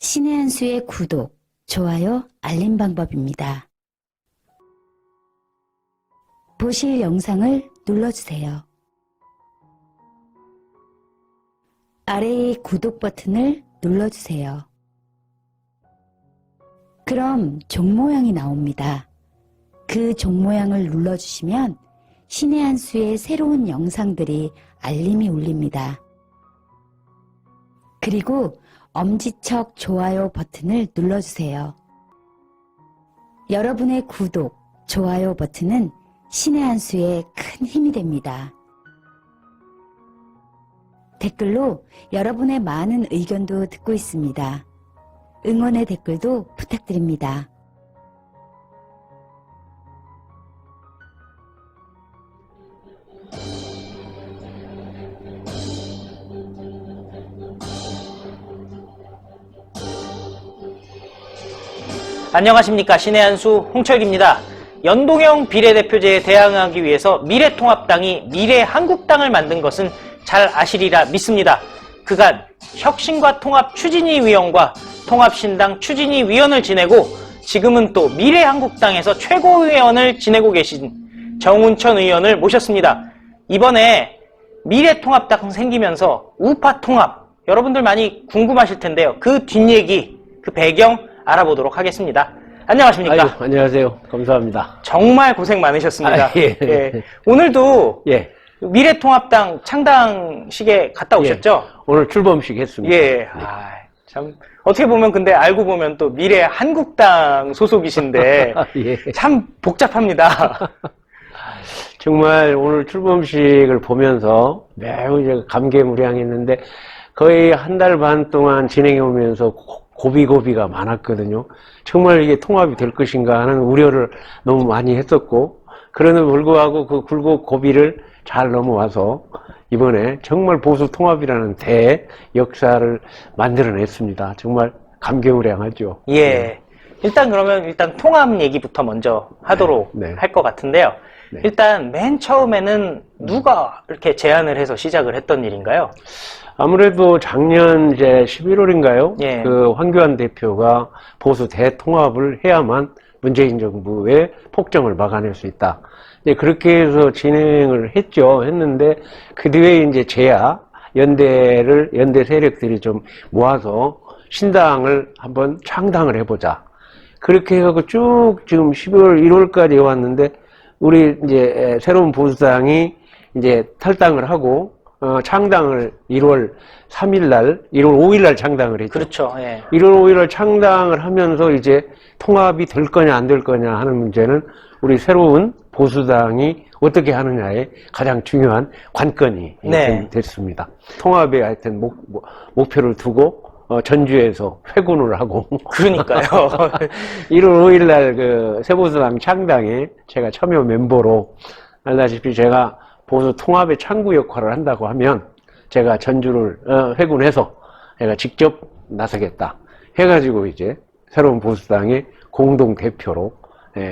신의 한 수의 구독, 좋아요, 알림 방법입니다. 보실 영상을 눌러주세요. 아래의 구독 버튼을 눌러주세요. 그럼 종 모양이 나옵니다. 그 종 모양을 눌러주시면 신의 한 수의 새로운 영상들이 알림이 울립니다. 그리고 엄지척 좋아요 버튼을 눌러주세요. 여러분의 구독, 좋아요 버튼은 신의 한 수에 큰 힘이 됩니다. 댓글로 여러분의 많은 의견도 듣고 있습니다. 응원의 댓글도 부탁드립니다. 안녕하십니까. 신의 한 수 홍철기입니다. 연동형 비례대표제에 대항하기 위해서 미래통합당이 미래한국당을 만든 것은 잘 아시리라 믿습니다. 그간 혁신과 통합 추진위위원과 통합신당 추진위위원을 지내고 지금은 또 미래한국당에서 최고위원을 지내고 계신 정운천 의원을 모셨습니다. 이번에 미래통합당 생기면서 우파통합 여러분들 많이 궁금하실 텐데요. 그 뒷얘기, 그 배경 알아보도록 하겠습니다. 안녕하십니까? 아유, 안녕하세요. 감사합니다. 정말 고생 많으셨습니다. 예. 예. 오늘도 예. 미래통합당 창당식에 갔다 오셨죠? 오늘 출범식 했습니다. 예. 참 어떻게 보면 근데 알고 보면 또 미래한국당 소속이신데 예. 참 복잡합니다. 정말 오늘 출범식을 보면서 매우 이제 감개무량했는데 거의 한 달 반 동안 진행해 오면서 고비고비가 많았거든요. 정말 이게 통합이 될 것인가 하는 우려를 너무 많이 했었고, 그럼에도 불구하고 그 굴곡 고비를 잘 넘어와서 이번에 정말 보수 통합이라는 대 역사를 만들어냈습니다. 정말 감개무량하죠. 예. 일단 그러면 통합 얘기부터 먼저 하도록 네. 할 것 같은데요. 네. 일단 맨 처음에는 누가 이렇게 제안을 해서 시작을 했던 일인가요? 아무래도 작년 이제 11월인가요? 예. 그 황교안 대표가 보수 대통합을 해야만 문재인 정부의 폭정을 막아낼 수 있다. 이제 그렇게 해서 진행을 했는데 그 뒤에 이제 연대 세력들이 좀 모아서 신당을 한번 창당을 해보자. 그렇게 해서 쭉 지금 12월, 1월까지 왔는데 우리 이제 새로운 보수당이 이제 탈당을 하고 창당을 1월 5일날 창당을 했죠. 그렇죠. 예. 1월 5일날 창당을 하면서 이제 통합이 될 거냐 안 될 거냐 하는 문제는 우리 새로운 보수당이 어떻게 하느냐에 가장 중요한 관건이 네. 됐습니다. 통합에 하여튼 목표를 두고 전주에서 회군을 하고 그러니까요. 1월 5일날 그 새보수당 창당에 제가 참여 멤버로 알다시피 제가 보수 통합의 창구 역할을 한다고 하면 제가 전주를 회군해서 제가 직접 나서겠다 해가지고 이제 새로운 보수당의 공동 대표로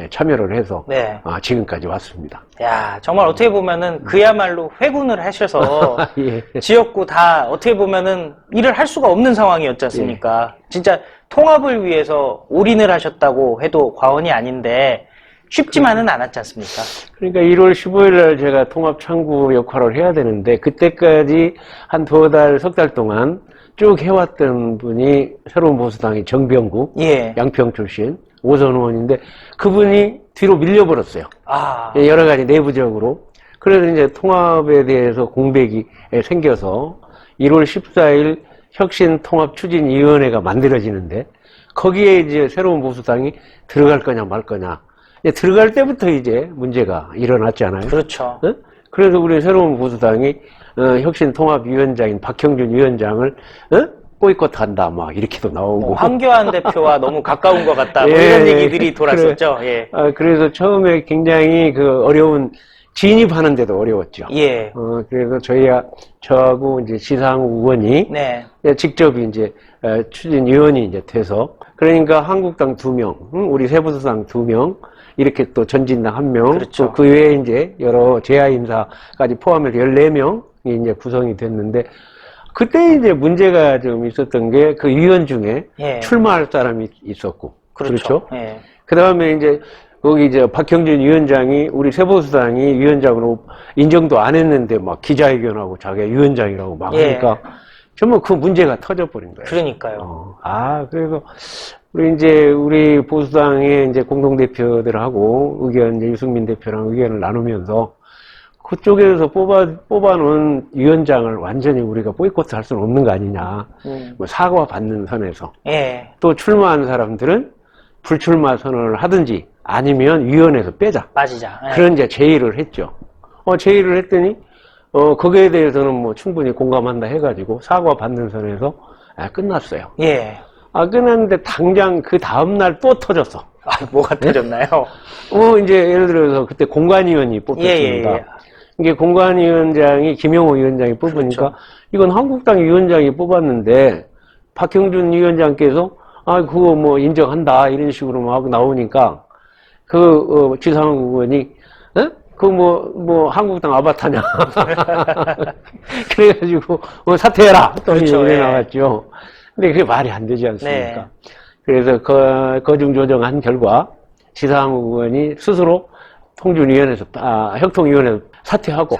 참여를 해서 네. 지금까지 왔습니다. 야, 정말 어떻게 보면은 그야말로 회군을 하셔서 예. 지역구 다 어떻게 보면은 일을 할 수가 없는 상황이었지 않습니까? 진짜 통합을 위해서 올인을 하셨다고 해도 과언이 아닌데 쉽지만은 않았지 않습니까? 그러니까 1월 15일 날 제가 통합 창구 역할을 해야 되는데 그때까지 한 석 달 동안 쭉 해왔던 분이 새로운 보수당의 정병국, 예. 양평 출신 오선 의원인데 그분이 뒤로 밀려버렸어요. 아, 여러 가지 내부적으로. 그래서 이제 통합에 대해서 공백이 생겨서 1월 14일 혁신통합추진위원회가 만들어지는데 거기에 이제 새로운 보수당이 들어갈 거냐 말 거냐. 들어갈 때부터 이제 문제가 일어났잖아요. 그렇죠. 어? 그래서 우리 새로운 보수당이 혁신통합위원장인 박형준 위원장을 보이콧한다 막 이렇게도 나오고 황교안 대표와 너무 가까운 것 같다. 뭐 예, 이런 얘기들이 돌았었죠. 예. 그래서 처음에 굉장히 그 어려운 진입하는데도 어려웠죠. 예. 그래서 저하고 이제 지상우 의원이 네. 직접 이제 추진위원이 이제 돼서 그러니까 한국당 2명, 우리 새보수당 2명, 이렇게 또 전진당 1명, 그렇죠. 또 그 외에 이제 여러 재하 인사까지 포함해서 14명이 이제 구성이 됐는데 그때 이제 문제가 좀 있었던 게 그 위원 중에 예. 출마할 사람이 있었고. 그렇죠. 예. 그 다음에 이제 거기 이제 박형준 위원장이 우리 세보수당이 위원장으로 인정도 안 했는데 막 기자회견하고 자기가 위원장이라고 막 예. 하니까 정말 그 문제가 터져버린 거예요. 그러니까요. 그래서 우리 보수당의 이제 공동대표들하고 의견, 이제 유승민 대표랑 의견을 나누면서 그쪽에서 뽑아놓은 위원장을 완전히 우리가 보이콧 할 수는 없는 거 아니냐. 뭐 사과 받는 선에서. 예. 또 출마한 사람들은 불출마 선언을 하든지 아니면 위원회에서 빼자. 빠지자. 예. 그런 이제 제의를 했죠. 제의를 했더니, 거기에 대해서는 뭐 충분히 공감한다 해가지고 사과 받는 선에서 끝났어요. 예. 끝났는데 당장 그 다음날 또 터졌어. 뭐가 터졌나요? 이제 예를 들어서 그때 공관위원이 뽑혔습니다. 예, 예, 예. 이게 공관위원장이 김영호 위원장이 뽑으니까 그렇죠. 이건 한국당 위원장이 뽑았는데 박형준 위원장께서 그거 뭐 인정한다 이런 식으로 막 나오니까 지상욱 의원이 한국당 아바타냐 그래가지고 사퇴해라 또 그렇죠, 이래 예. 나왔죠. 근데 그게 말이 안 되지 않습니까? 네. 그래서 거중 조정한 결과 지상욱 의원이 스스로 통준위원회에서 혁통위원회에서 사퇴하고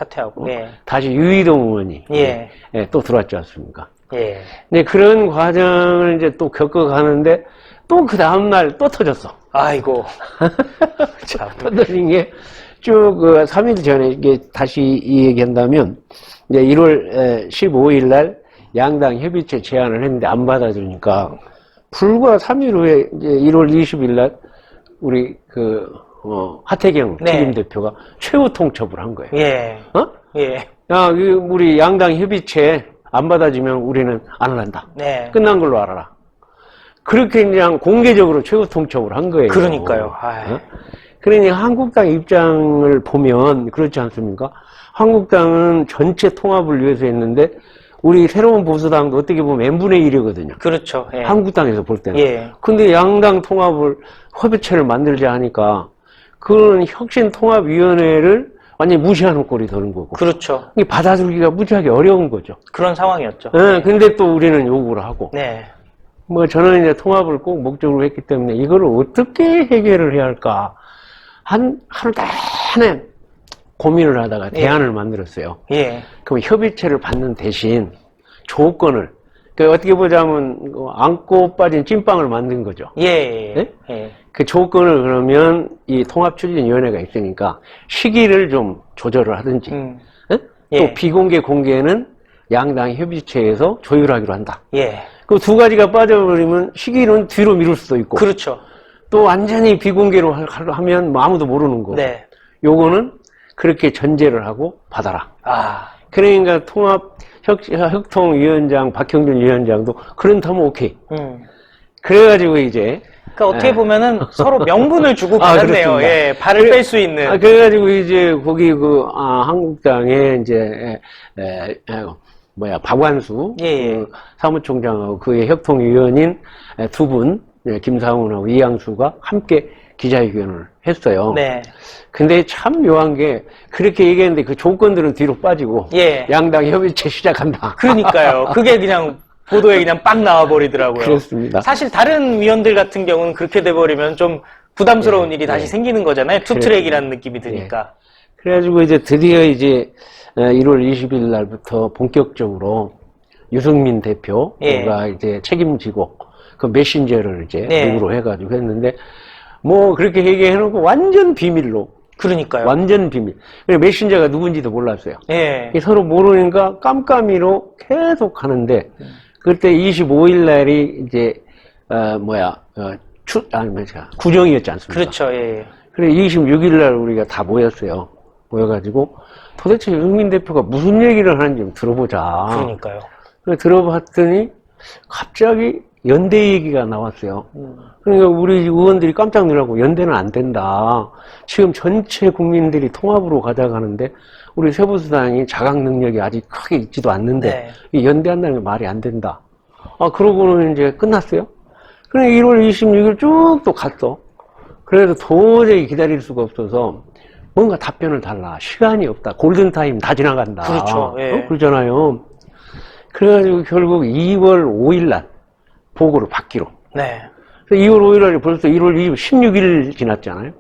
예. 다시 유이동 의원이 예. 또 들어왔지 않습니까? 예. 근데 그런 과정을 이제 또 겪어가는데 또 그 다음날 또 터졌어. 아이고. 참. 터뜨린 게 쭉 3일 전에 이게 다시 이 얘기한다면 이제 1월 15일 날 양당 협의체 제안을 했는데 안 받아주니까 불과 3일 후에 이제 1월 20일 날 우리 하태경 네. 책임대표가 최후 통첩을 한 거예요. 예. 예. 우리 양당 협의체 안 받아주면 우리는 안 한다. 네. 끝난 걸로 알아라. 그렇게 그냥 공개적으로 최후 통첩을 한 거예요. 그러니까요. 그러니 한국당 입장을 보면 그렇지 않습니까? 한국당은 전체 통합을 위해서 했는데 우리 새로운 보수당도 어떻게 보면 n분의 1이거든요. 그렇죠. 예. 한국당에서 볼 때는. 예. 근데 양당 통합을 협의체를 만들자 하니까 그런 혁신통합위원회를 완전히 무시하는 꼴이 되는 거고. 그렇죠. 이게 받아들이기가 무지하게 어려운 거죠. 그런 상황이었죠. 근데 또 우리는 요구를 하고. 네. 저는 이제 통합을 꼭 목적으로 했기 때문에 이거를 어떻게 해결을 해야 할까. 하루 내내 고민을 하다가 대안을 만들었어요. 예. 그럼 협의체를 받는 대신 조건을, 어떻게 보자면 안고 빠진 찐빵을 만든 거죠. 예. 네? 예. 그 조건을 그러면 이 통합추진위원회가 있으니까 시기를 좀 조절을 하든지, 또 예. 비공개 공개는 양당 협의체에서 조율하기로 한다. 예. 그 두 가지가 빠져버리면 시기는 뒤로 미룰 수도 있고, 그렇죠. 또 완전히 비공개로 하면 아무도 모르는 거고, 네. 요거는 그렇게 전제를 하고 받아라. 그러니까 혁통위원장 박형준 위원장도 그런다면 오케이. 그래가지고 이제 그러니까 어떻게 보면은 서로 명분을 주고 받았네요. 그렇습니다. 예, 발을 뺄 수 있는. 그래가지고 이제 거기 한국당에 이제 박완수 예. 사무총장하고 그의 혁통위원인 두 분, 김상훈하고 이양수가 함께 기자회견을 했어요. 네. 근데 참 묘한 게 그렇게 얘기했는데 그 조건들은 뒤로 빠지고 예. 양당 협의체 시작한다. 그러니까요. 그게 그냥 보도에 그냥 빡 나와버리더라고요. 그렇습니다. 사실 다른 위원들 같은 경우는 그렇게 돼버리면 좀 부담스러운 일이 다시 생기는 거잖아요. 투트랙이라는 느낌이 드니까. 그래가지고 이제 드디어 이제 1월 20일 날부터 본격적으로 유승민 대표가 이제 책임지고 그 메신저를 이제 누구로 해가지고 했는데 뭐 그렇게 얘기해놓고 완전 비밀로. 그러니까요. 완전 비밀. 메신저가 누군지도 몰랐어요. 예. 서로 모르니까 깜깜이로 계속 하는데 그때 25일 날이 이제 구정이었지 않습니까? 그렇죠. 예. 그래 26일 날 우리가 다 모였어요. 모여가지고 도대체 유승민 대표가 무슨 얘기를 하는지 좀 들어보자. 그러니까요. 들어봤더니 갑자기 연대 얘기가 나왔어요. 그러니까 우리 의원들이 깜짝 놀라고 연대는 안 된다. 지금 전체 국민들이 통합으로 가져가는데 우리 세보수당이 자각 능력이 아직 크게 있지도 않는데 이 연대한다는 게 말이 안 된다. 그러고는 이제 끝났어요. 그래 1월 26일 쭉 또 갔어. 그래서 도저히 기다릴 수가 없어서 뭔가 답변을 달라. 시간이 없다. 골든타임 다 지나간다. 그렇죠. 예. 그러잖아요. 그래가지고 결국 2월 5일 날 보고를 받기로. 네. 그래서 2월 5일 날 벌써 1월 16일 지났잖아요.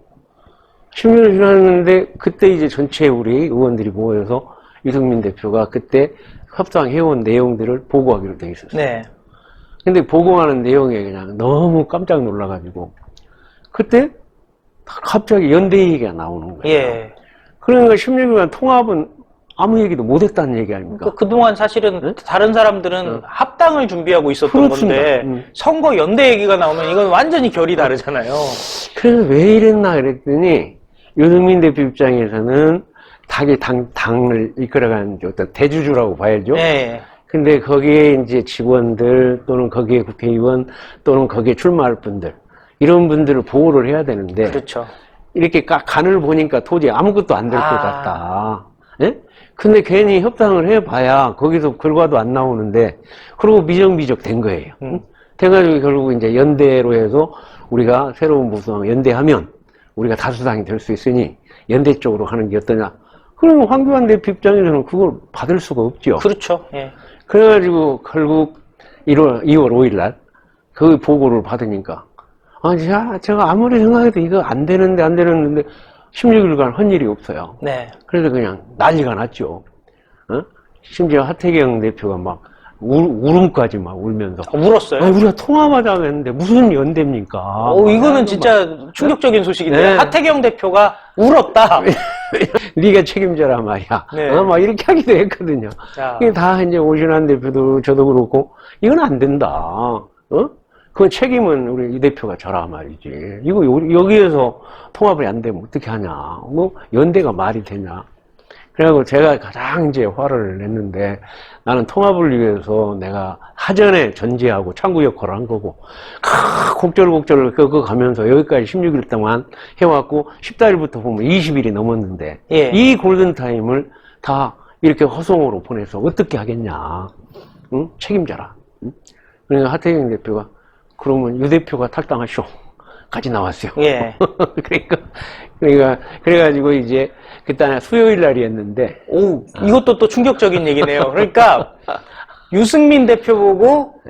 16일 지났는데 그때 이제 전체 우리 의원들이 모여서 유승민 대표가 그때 협상해온 내용들을 보고하기로 돼 있었어요. 네. 근데 보고하는 내용에 그냥 너무 깜짝 놀라가지고 그때 갑자기 연대 얘기가 나오는 거예요. 예. 그러니까 16일간 통합은 아무 얘기도 못했다는 얘기 아닙니까? 그동안 사실은 네? 다른 사람들은 합당을 준비하고 있었던 그렇습니다. 건데 선거 연대 얘기가 나오면 이건 완전히 결이 다르잖아요. 그래서 왜 이랬나 그랬더니 유승민 대표 입장에서는 당을 이끌어가는 어떤 대주주라고 봐야죠. 네. 근데 거기에 이제 직원들 또는 거기에 국회의원 또는 거기에 출마할 분들 이런 분들을 보호를 해야 되는데 그렇죠. 이렇게 간을 보니까 도저히 아무것도 안 될 것 같다. 예? 근데 괜히 협상을 해봐야 거기서 결과도 안 나오는데 그러고 미적미적 된 거예요. 돼가지고 결국 이제 연대로 해서 우리가 새로운 무소당 연대하면 우리가 다수당이 될 수 있으니 연대 쪽으로 하는 게 어떠냐. 그러면 황교안 대표 입장에서는 그걸 받을 수가 없죠. 그렇죠. 예. 그래가지고 결국 2월 5일 날 그 보고를 받으니까 제가 아무리 생각해도 이거 안 되는데 16일간 한 일이 없어요. 네. 그래서 그냥 난리가 났죠. 어? 심지어 하태경 대표가 막 울음까지 막 울면서 울었어요? 우리가 통합하자고 했는데 무슨 연대입니까? 이거는 진짜 충격적인 소식인데 네. 하태경 대표가 울었다. 네가 책임져라 말이야. 네. 막 이렇게 하기도 했거든요. 자. 이게 다 이제 오신환 대표도 저도 그렇고 이건 안 된다. 그 책임은 우리 이 대표가 져라 말이지. 이거 여기에서 통합이 안 되면 어떻게 하냐. 뭐 연대가 말이 되냐. 그래갖고 제가 가장 이제 화를 냈는데 나는 통합을 위해서 내가 사전에 전제하고 창구 역할을 한 거고 곡절곡절 그거 가면서 여기까지 16일 동안 해왔고 14일부터 보면 20일이 넘었는데 예. 이 골든타임을 다 이렇게 허송으로 보내서 어떻게 하겠냐. 응? 책임져라. 응? 그러니까 하태경 대표가 그러면 유 대표가 탈당하쇼 까지 나왔어요. 예. 그래가지고 이제 그때 수요일 날이었는데 오, 이것도 또 충격적인 얘기네요. 그러니까 유승민 대표 보고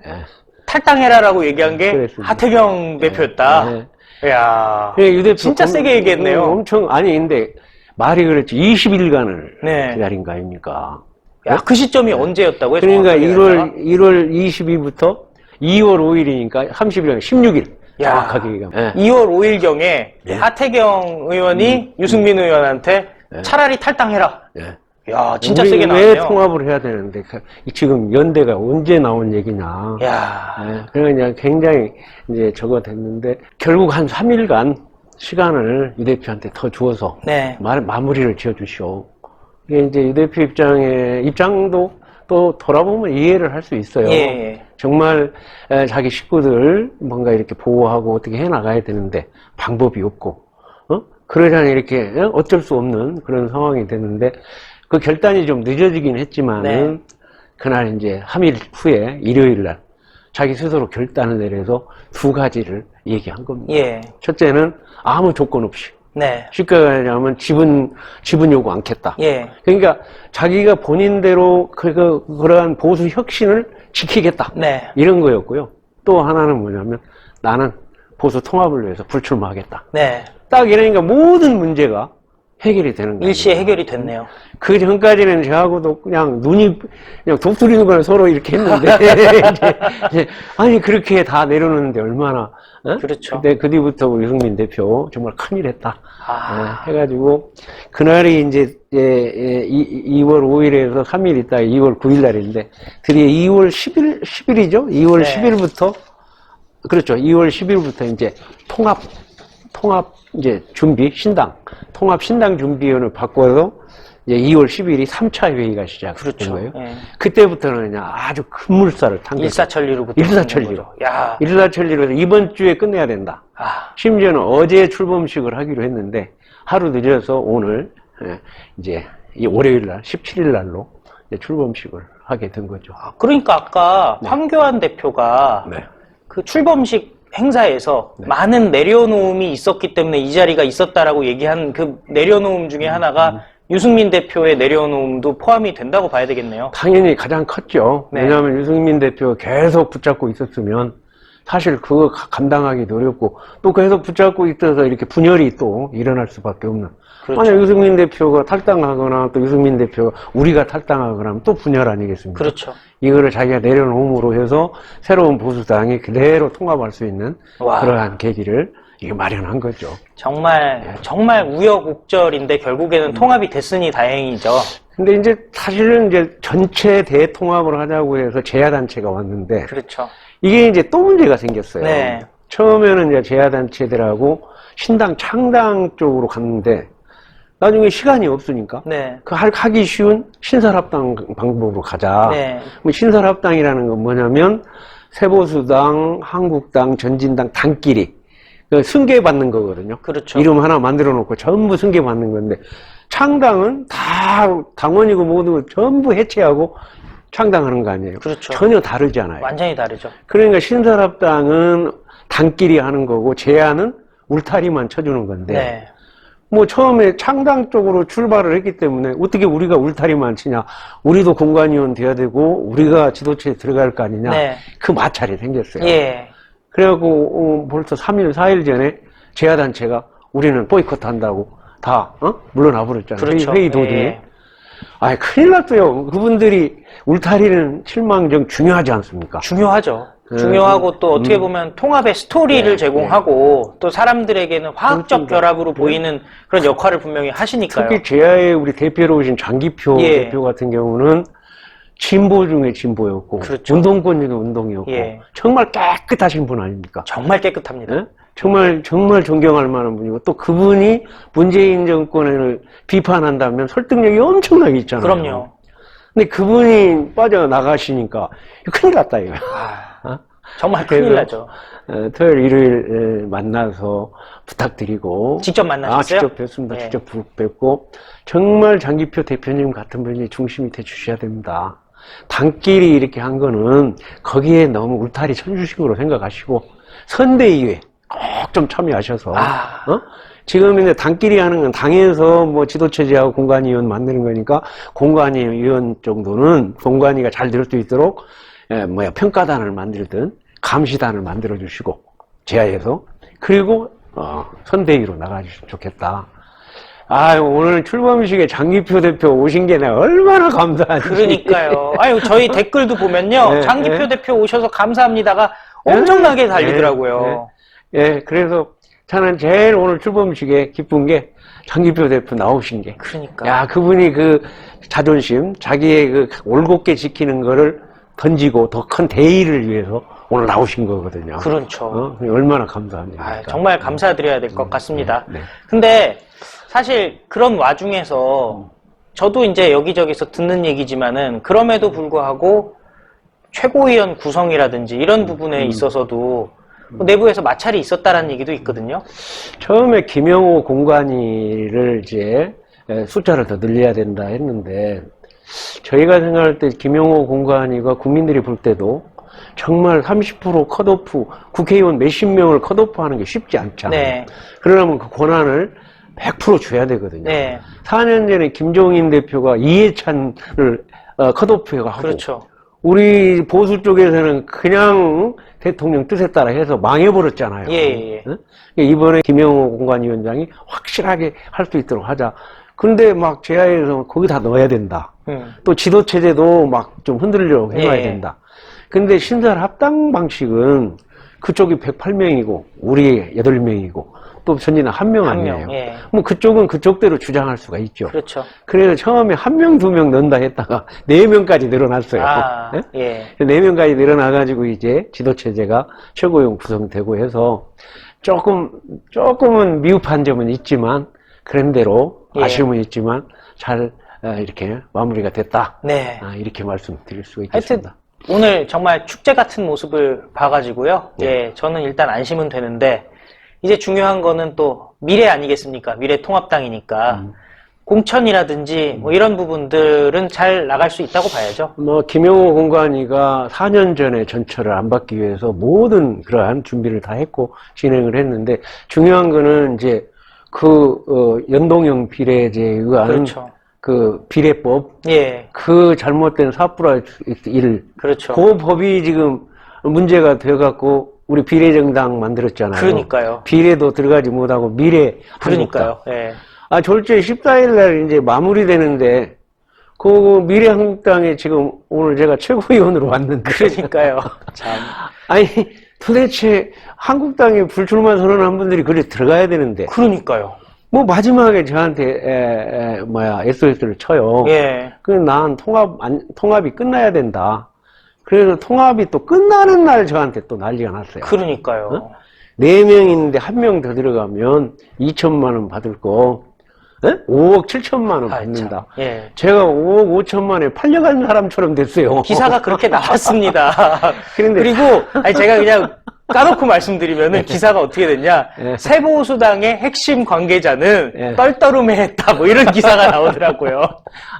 탈당해라라고 얘기한 게 그랬습니다. 하태경 대표였다. 네. 이야, 그래, 유 대표 진짜 세게 얘기했네요. 엄청 근데 말이 그렇지 20일간을 네. 기다린 거 아닙니까? 야, 그 시점이 언제였다고요? 그러니까 정확하게 1월 22일부터 2월 5일이니까 30일, 16일. 야. 정확하게 얘기하면. 2월 5일경에 네. 하태경 의원이 유승민 의원한테 차라리 탈당해라. 네. 야, 진짜 우리 세게 왜 나왔네요. 통합을 해야 되는데 지금 연대가 언제 나온 얘기냐. 야, 그냥 굉장히 이제 저거 됐는데 결국 한 3일간 시간을 유 대표한테 더 주어서 네. 마무리를 지어주시오. 이게 이제 유 대표 입장도 또 돌아보면 이해를 할 수 있어요. 예. 정말 자기 식구들 뭔가 이렇게 보호하고 어떻게 해나가야 되는데 방법이 없고 그러자니 이렇게 어쩔 수 없는 그런 상황이 됐는데 그 결단이 좀 늦어지긴 했지만은 네. 그날 이제 3일 후에 일요일 날 자기 스스로 결단을 내려서 두 가지를 얘기한 겁니다. 예. 첫째는 아무 조건 없이 네. 쉽게 말하면 지분 요구 않겠다. 예. 그러니까 자기가 본인대로 그러한 보수 혁신을 지키겠다. 네. 이런 거였고요. 또 하나는 뭐냐면 나는 보수 통합을 위해서 불출마하겠다. 네. 딱 이러니까 모든 문제가 해결이 되는 거예요. 일시에 해결이 됐네요. 그 전까지는 저하고도 그냥 눈이 그냥 독수리 눈을 서로 이렇게 했는데 이제 아니 그렇게 다 내려놓는데 얼마나 그렇죠. 근데 그 뒤부터 우리 유승민 대표 정말 큰일 했다. 해가지고 그날이 이제 2월 5일에서 3일 있다 2월 9일 날인데 드디어 2월 10일이죠? 2월 네. 10일부터 그렇죠. 2월 10일부터 이제 통합 이제 준비 통합 신당 준비위원을 바꿔서 이제 2월 10일이 3차 회의가 시작된 그렇죠. 거예요. 예. 그때부터는 그냥 아주 큰 물살을 탄 거죠. 일사천리로부터. 일사천리로. 야. 일사천리로 이번 주에 끝내야 된다. 심지어는 어제 출범식을 하기로 했는데 하루 늦어서 오늘 이제 이 월요일 날 17일 날로 이제 출범식을 하게 된 거죠. 그러니까 아까 황교안 대표가 네. 그 출범식 행사에서 많은 내려놓음이 있었기 때문에 이 자리가 있었다라고 얘기한 그 내려놓음 중에 하나가 유승민 대표의 내려놓음도 포함이 된다고 봐야 되겠네요. 당연히 가장 컸죠. 네. 왜냐하면 유승민 대표가 계속 붙잡고 있었으면 사실 그거 감당하기도 어렵고 또 계속 붙잡고 있어서 이렇게 분열이 또 일어날 수밖에 없는. 그렇죠. 만약 유승민 대표가 탈당하거나 또 유승민 대표가 우리가 탈당하거나 하면 또 분열 아니겠습니까? 그렇죠. 이거를 자기가 내려놓음으로 해서 새로운 보수당이 그대로 통합할 수 있는 와. 그러한 계기를 이게 마련한 거죠. 정말 우여곡절인데 결국에는 통합이 됐으니 다행이죠. 근데 이제 사실은 이제 전체 대통합을 하자고 해서 제야단체가 왔는데 그렇죠. 이게 이제 또 문제가 생겼어요. 네. 처음에는 이제 제야단체들하고 신당 창당 쪽으로 갔는데 나중에 시간이 없으니까 네. 그 하기 쉬운 신설합당 방법으로 가자. 네. 그럼 신설합당이라는 건 뭐냐면 세보수당, 한국당, 전진당 당끼리 그 승계받는 거거든요. 그렇죠. 이름 하나 만들어 놓고 전부 승계받는 건데 창당은 다 당원이고 뭐고 전부 해체하고 창당하는 거 아니에요. 그렇죠. 전혀 다르잖아요. 완전히 다르죠. 그러니까 신설합당은 당끼리 하는 거고 제야는 울타리만 쳐주는 건데 네. 뭐 처음에 창당 쪽으로 출발을 했기 때문에 어떻게 우리가 울타리만 치냐, 우리도 공관위원 돼야 되고 우리가 지도체에 들어갈 거 아니냐, 네. 그 마찰이 생겼어요. 예. 그래갖고 벌써 3일, 4일 전에 제야단체가 우리는 보이콧 한다고 다 물러나 버렸잖아요. 그렇죠. 회의 도중에. 예. 아, 큰일 났어요. 그분들이 울타리는 실망정 중요하지 않습니까? 중요하죠. 중요하고 또 어떻게 보면 통합의 스토리를 네, 제공하고 또 사람들에게는 화학적 그렇습니다. 결합으로 보이는 그런 역할을 분명히 하시니까요. 특히 제야의 우리 대표로 오신 장기표 예. 대표 같은 경우는 진보 중에 진보였고 그렇죠. 운동권 중에 운동이었고 예. 정말 깨끗하신 분 아닙니까? 정말 깨끗합니다. 예? 정말 존경할 만한 분이고 또 그분이 문재인 정권을 비판한다면 설득력이 엄청나게 있잖아요. 그럼요. 근데 그분이 빠져나가시니까 큰일 났다 이거. 정말 큰일 그래서, 나죠. 토요일, 일요일 만나서 부탁드리고. 직접 만나셨어요? 직접 뵙습니다. 네. 직접 뵙고. 정말 장기표 대표님 같은 분이 중심이 돼 주셔야 됩니다. 당끼리 이렇게 한 거는 거기에 너무 울타리 천주식으로 생각하시고 선대위에 꼭 좀 참여하셔서. 지금 이제 당끼리 하는 건 당에서 뭐 지도체제하고 공관위원 만드는 거니까 공관위원 정도는 공관위가 잘 될 수 있도록 평가단을 만들든 감시단을 만들어 주시고 제야에서 그리고 선대위로 나가주시면 좋겠다. 아, 오늘 출범식에 장기표 대표 오신 게 내가 얼마나 감사한지. 그러니까요. 아유, 저희 댓글도 보면요. 네, 장기표 네. 대표 오셔서 감사합니다가 엄청나게 달리더라고요. 예, 그래서 저는 제일 오늘 출범식에 기쁜 게 장기표 대표 나오신 게. 그러니까. 야, 그분이 그 자존심, 자기의 그 올곧게 지키는 거를 던지고 더 큰 대의를 위해서 오늘 나오신 거거든요. 그렇죠. 얼마나 감사합니까? 아, 정말 감사드려야 될 것 같습니다. 네. 근데 사실 그런 와중에서 저도 이제 여기저기서 듣는 얘기지만은 그럼에도 불구하고 최고위원 구성이라든지 이런 부분에 있어서도 뭐 내부에서 마찰이 있었다라는 얘기도 있거든요. 처음에 김영호 공관위를 이제 숫자를 더 늘려야 된다 했는데 저희가 생각할 때 김영호 공관위가 국민들이 볼 때도 정말 30% 컷오프, 국회의원 몇십 명을 컷오프 하는 게 쉽지 않잖아요. 네. 그러려면 그 권한을 100% 줘야 되거든요. 네. 4년 전에 김종인 대표가 이해찬을 컷오프해가 하고 그렇죠. 우리 보수 쪽에서는 그냥 대통령 뜻에 따라 해서 망해버렸잖아요. 예. 응? 이번에 김영호 공관위원장이 확실하게 할 수 있도록 하자. 근데 막 제야에서 거기 다 넣어야 된다. 또 지도체제도 막 좀 흔들려고 해놔야 예. 된다. 근데 신설 합당 방식은 그쪽이 108명이고 우리 8명이고 또 전진은 1명 아니에요. 예. 뭐 그쪽은 그쪽대로 주장할 수가 있죠. 그렇죠. 그래서 처음에 1명, 2명 넣는다 했다가 4명까지 늘어났어요. 아, 예? 예. 4명까지 늘어나가지고 이제 지도체제가 최고위원 구성되고 해서 조금은 미흡한 점은 있지만 그런대로 예. 아쉬움은 있지만 잘 이렇게 마무리가 됐다. 네. 이렇게 말씀드릴 수가 하여튼 있겠습니다. 오늘 정말 축제 같은 모습을 봐가지고요. 네. 예, 저는 일단 안심은 되는데 이제 중요한 거는 또 미래 아니겠습니까? 미래 통합당이니까 공천이라든지 뭐 이런 부분들은 잘 나갈 수 있다고 봐야죠. 뭐 김영호 공관위가 4년 전에 전철을 안 받기 위해서 모든 그러한 준비를 다 했고 진행을 했는데 중요한 거는 이제 연동형 비례제에 의한 그렇죠. 그 비례법, 예. 그 잘못된 사프라 일, 그렇죠. 그 법이 지금 문제가 되어갖고 우리 비례정당 만들었잖아요. 그러니까요. 비례도 들어가지 못하고 미래 그러니까요. 예. 아, 졸제 14일 날 이제 마무리되는데, 그 미래한국당에 지금 오늘 제가 최고위원으로 왔는데. 그러니까요. 참. 아니, 도대체 한국당에 불출마 선언한 분들이 그래 들어가야 되는데. 그러니까요. 뭐 마지막에 저한테, SOS를 쳐요. 예. 난 통합이 끝나야 된다. 그래서 통합이 또 끝나는 날 저한테 또 난리가 났어요. 그러니까요. 어? 4명 있는데 1명 더 들어가면 2천만 원 받을 거, 5억 7천만 원 받는다. 참. 예. 제가 5억 5천만에 팔려간 사람처럼 됐어요. 기사가 그렇게 나왔습니다. 그런데 그리고 아니 제가 그냥 까놓고 말씀드리면은 기사가 어떻게 됐냐? 예. 세보수당의 핵심 관계자는 예. 떨떠름해했다 뭐 이런 기사가 나오더라고요.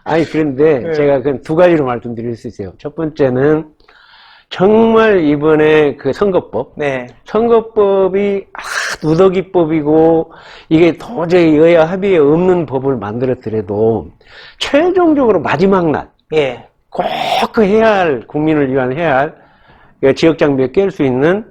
아니 그런데 예. 제가 그 두 가지로 말씀드릴 수 있어요. 첫 번째는 정말 이번에 그 선거법, 네. 선거법이 누더기법이고 이게 도저히 여야 합의에 없는 법을 만들었더라도 최종적으로 마지막 날 예. 꼭 그 해야 할, 국민을 위한 해야 할 지역장벽 깰 수 있는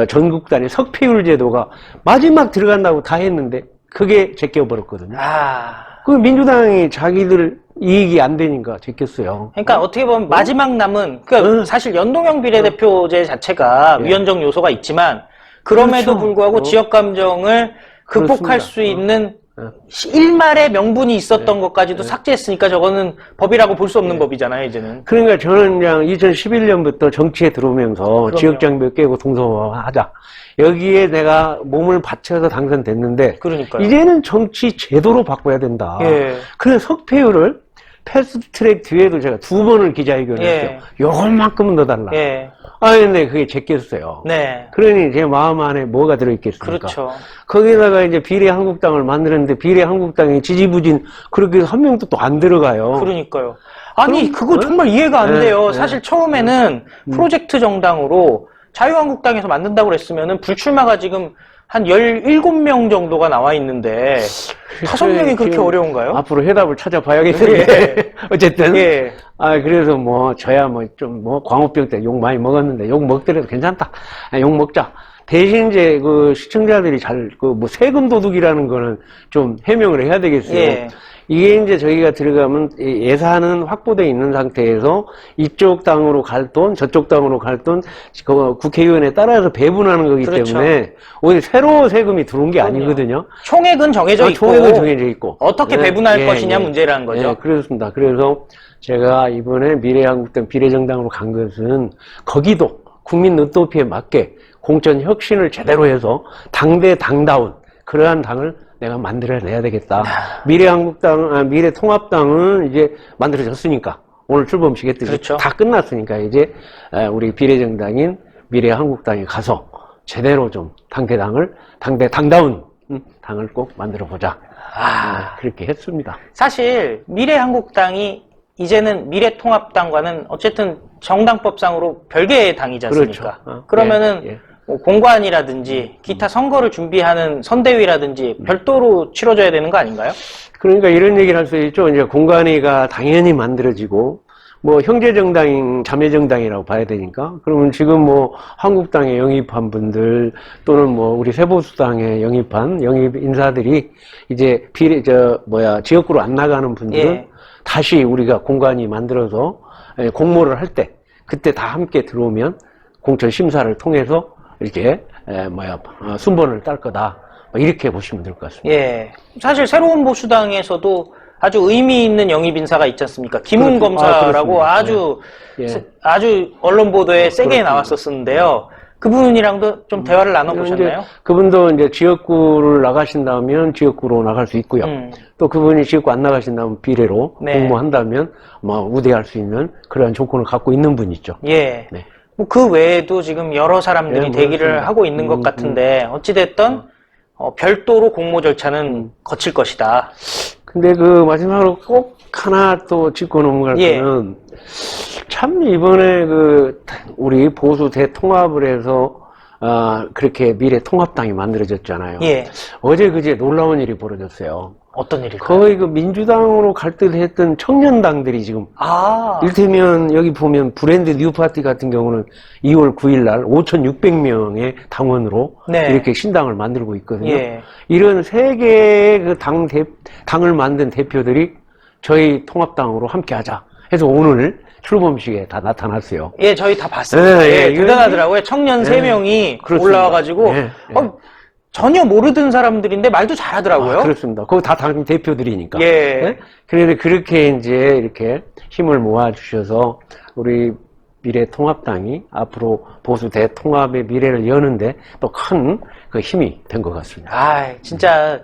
전국단위 석패율 제도가 마지막 들어간다고 다 했는데 그게 제껴버렸거든요. 아. 그 민주당이 자기들 이익이 안 되니까 제꼈어요. 그러니까 어떻게 보면 마지막 남은 그러니까 사실 연동형 비례대표제 자체가 예. 위헌적 요소가 있지만 그럼에도 그렇죠. 불구하고 지역 감정을 극복할 그렇습니다. 수 있는 일말의 명분이 있었던 것까지도 삭제했으니까 저거는 법이라고 볼 수 없는 법이잖아요, 이제는. 그러니까 저는 그냥 2011년부터 정치에 들어오면서 지역장벽 깨고 동서화하자. 여기에 내가 몸을 바쳐서 당선됐는데 그러니까요. 이제는 정치 제도로 바꿔야 된다. 예. 그래서 석패율을 패스트트랙 뒤에도 제가 2번을 기자회견했어요. 예. 요것만큼은 더 달라. 예. 아, 근데 그게 제꼈어요. 네. 그러니 제 마음 안에 뭐가 들어있겠습니까? 그렇죠. 거기다가 이제 비례한국당을 만드는데 비례한국당이 지지부진 그렇게 해서 한 명도 또 안 들어가요. 그러니까. 아니, 그럼, 그거 정말 이해가 안 네, 돼요. 네. 사실 처음에는 프로젝트 정당으로 자유한국당에서 만든다고 그랬으면은 불출마가 지금 한 17명 정도가 나와 있는데 5명이 그렇게 지금 어려운가요? 앞으로 해답을 찾아봐야겠는데 어쨌든 예. 그래서 뭐 저야 뭐 좀 뭐 광우병 때 욕 많이 먹었는데 욕 먹더라도 괜찮다. 욕 먹자. 대신 이제 그 시청자들이 뭐 세금 도둑이라는 거는 좀 해명을 해야 되겠어요. 예. 이게 이제 저희가 들어가면 예산은 확보되어 있는 상태에서 이쪽 당으로 갈 돈, 저쪽 당으로 갈 돈, 국회의원에 따라서 배분하는 거기 그렇죠. 때문에 오히려 새로 세금이 들어온 게 아니거든요. 총액은 정해져 있고 총액은 정해져 있고 어떻게 배분할 것이냐 문제라는 거죠. 그렇습니다. 그래서 제가 이번에 미래한국당 비례정당으로 간 것은 거기도 국민 눈높이에 맞게 공천 혁신을 제대로 해서 당대당다운 그러한 당을 내가 만들어내야 되겠다. 미래통합당은 이제 만들어졌으니까 오늘 출범식 했듯이 그렇죠. 다 끝났으니까 이제 우리 비례정당인 미래한국당에 가서 제대로 좀 당대당다운 당을 꼭 만들어보자. 그렇게 했습니다. 사실 미래한국당이 이제는 미래통합당과는 어쨌든 정당법상으로 별개의 당이지 않습니까? 그렇죠. 그러면은 예. 뭐 공관이라든지 기타 선거를 준비하는 선대위라든지 별도로 치러져야 되는 거 아닌가요? 그러니까 이런 얘기를 할 수 있죠. 이제 공관위가 당연히 만들어지고 뭐 형제정당인 자매정당이라고 봐야 되니까 그러면 지금 뭐 한국당에 영입한 분들 또는 뭐 우리 세보수당에 영입한 영입 인사들이 이제 지역구로 안 나가는 분들은 예. 다시 우리가 공관위 만들어서 공모를 할 때 그때 다 함께 들어오면 공천 심사를 통해서 이렇게 순번을 딸 거다. 이렇게 보시면 될 것 같습니다. 예. 사실 새로운 보수당에서도 아주 의미 있는 영입 인사가 있지 않습니까? 김훈 그렇죠. 검사라고 그렇습니다. 아주 언론 보도에 세게 그렇습니다. 나왔었는데요. 그분이랑도 좀 대화를 나눠보셨나요? 이제 그분도 이제 지역구를 나가신다면 지역구로 나갈 수 있고요. 또 그분이 지역구 안 나가신다면 비례로 네. 공모한다면 우대할 수 있는 그러한 조건을 갖고 있는 분이죠. 예. 네. 뭐 그 외에도 지금 여러 사람들이 네, 대기를 그렇습니다. 하고 있는 것 같은데 어찌됐든 별도로 공모 절차는 거칠 것이다. 근데 그 마지막으로 꼭 하나 또 짚고 넘어갈 예. 거는 참 이번에 우리 보수 대통합을 해서 그렇게 미래통합당이 만들어졌잖아요. 예. 어제 그제 놀라운 일이 벌어졌어요. 어떤 일일까요? 거의 그 민주당으로 갈 듯 했던 청년당들이 지금 아, 이를테면 여기 보면 브랜드 뉴파티 같은 경우는 2월 9일 날 5,600명의 당원으로 네. 이렇게 신당을 만들고 있거든요. 예. 이런 세 개의 그 당을 만든 대표들이 저희 통합당으로 함께 하자 해서 오늘 출범식에 다 나타났어요. 예, 저희 다 봤습니다. 네, 예, 이거- 대단하더라고요. 청년 네, 3명이 그렇습니다. 올라와가지고, 네, 네. 전혀 모르던 사람들인데 말도 잘하더라고요. 그렇습니다. 그거 다 당 대표들이니까. 예. 네? 그런데 그렇게 이제 이렇게 힘을 모아주셔서 우리 미래통합당이 앞으로 보수 대통합의 미래를 여는데 또 큰 그 힘이 된 것 같습니다. 아, 진짜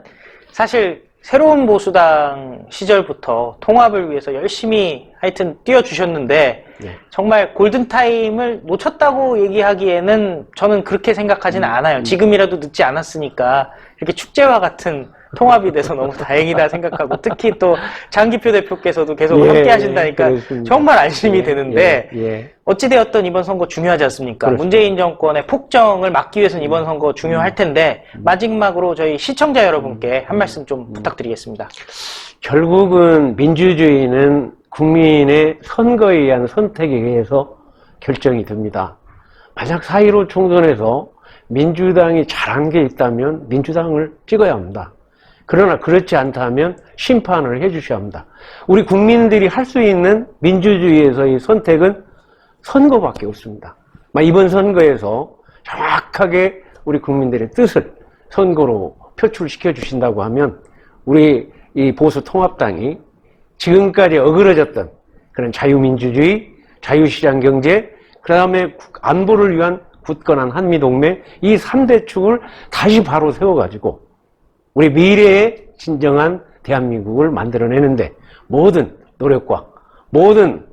사실 새로운 보수당 시절부터 통합을 위해서 열심히 하여튼 뛰어주셨는데 네. 정말 골든타임을 놓쳤다고 얘기하기에는 저는 그렇게 생각하지는 않아요. 지금이라도 늦지 않았으니까 이렇게 축제와 같은 통합이 돼서 너무 다행이다 생각하고 특히 또 장기표 대표께서도 계속 예, 함께 하신다니까 그렇습니다. 정말 안심이 예, 되는데 예. 어찌되었든 이번 선거 중요하지 않습니까? 그렇습니다. 문재인 정권의 폭정을 막기 위해서는 이번 선거 중요할 텐데 마지막으로 저희 시청자 여러분께 한 말씀 좀 부탁드리겠습니다. 결국은 민주주의는 국민의 선거에 의한 선택에 의해서 결정이 됩니다. 만약 4.15 총선에서 민주당이 잘한 게 있다면 민주당을 찍어야 합니다. 그러나 그렇지 않다면 심판을 해주셔야 합니다. 우리 국민들이 할 수 있는 민주주의에서의 선택은 선거밖에 없습니다. 이번 선거에서 정확하게 우리 국민들의 뜻을 선거로 표출시켜 주신다고 하면 우리 이 보수 통합당이 지금까지 어그러졌던 그런 자유민주주의, 자유시장 경제, 그 다음에 안보를 위한 굳건한 한미동맹, 이 3대 축을 다시 바로 세워가지고 우리 미래의 진정한 대한민국을 만들어내는데 모든 노력과 모든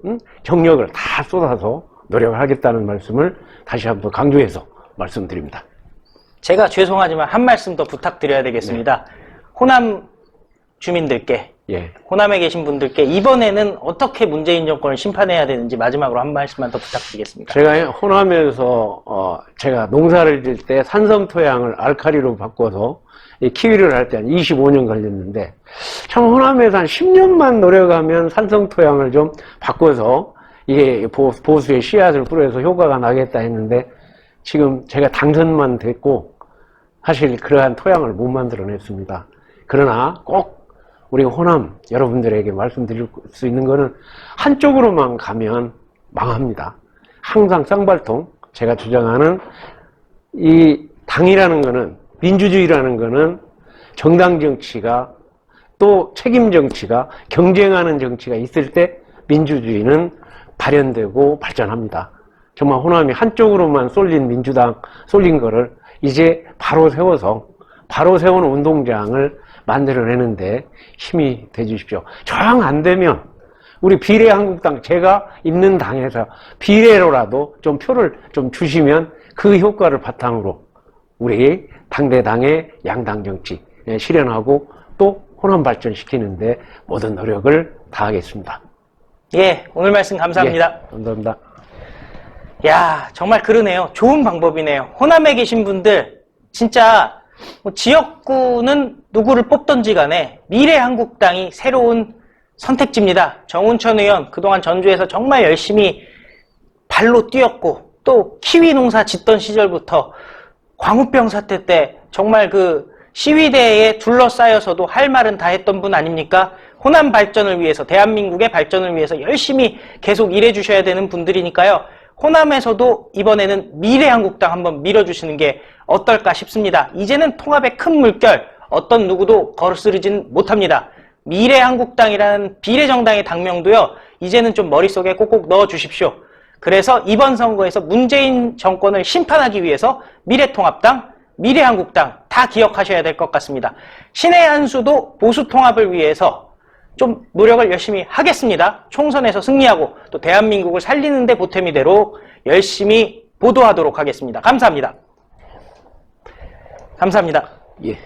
정력을 다 쏟아서 노력을 하겠다는 말씀을 다시 한번 강조해서 말씀드립니다. 제가 죄송하지만 한 말씀 더 부탁드려야 되겠습니다. 호남 주민들께, 예. 호남에 계신 분들께 이번에는 어떻게 문재인 정권을 심판해야 되는지 마지막으로 한 말씀만 더 부탁드리겠습니다. 제가 호남에서 제가 농사를 질 때 산성 토양을 알칼리로 바꿔서 이 키위를 할 때 한 25년 걸렸는데 참 호남에서 한 10년만 노력하면 산성 토양을 좀 바꿔서 이게 보수의 씨앗을 뿌려서 효과가 나겠다 했는데 지금 제가 당선만 됐고 사실 그러한 토양을 못 만들어냈습니다. 그러나 꼭 우리 호남 여러분들에게 말씀드릴 수 있는 거는 한쪽으로만 가면 망합니다. 항상 쌍발통, 제가 주장하는 이 당이라는 거는, 민주주의라는 거는 정당 정치가 또 책임 정치가, 경쟁하는 정치가 있을 때 민주주의는 발현되고 발전합니다. 정말 호남이 한쪽으로만 쏠린 민주당, 쏠린 거를 이제 바로 세워서, 바로 세운 운동장을 만들어내는데 힘이 돼주십시오. 정 안 되면 우리 비례한국당, 제가 있는 당에서 비례로라도 좀 표를 좀 주시면 그 효과를 바탕으로 우리 당대당의 양당 정치 실현하고 또 호남 발전시키는데 모든 노력을 다하겠습니다. 예, 오늘 말씀 감사합니다. 예, 감사합니다. 야, 정말 그러네요. 좋은 방법이네요. 호남에 계신 분들 진짜 지역구는 누구를 뽑던지 간에 미래한국당이 새로운 선택지입니다. 정운천 의원 그동안 전주에서 정말 열심히 발로 뛰었고 또 키위 농사 짓던 시절부터 광우병 사태 때 정말 그 시위대에 둘러싸여서도 할 말은 다 했던 분 아닙니까? 호남 발전을 위해서, 대한민국의 발전을 위해서 열심히 계속 일해 주셔야 되는 분들이니까요. 호남에서도 이번에는 미래한국당 한번 밀어주시는 게 어떨까 싶습니다. 이제는 통합의 큰 물결 어떤 누구도 거스르진 못합니다. 미래한국당이라는 비례정당의 당명도요. 이제는 좀 머릿속에 꼭꼭 넣어주십시오. 그래서 이번 선거에서 문재인 정권을 심판하기 위해서 미래통합당, 미래한국당 다 기억하셔야 될 것 같습니다. 신의 한 수도 보수통합을 위해서 좀 노력을 열심히 하겠습니다. 총선에서 승리하고 또 대한민국을 살리는 데 보탬이 되도록 열심히 보도하도록 하겠습니다. 감사합니다. 감사합니다. 예.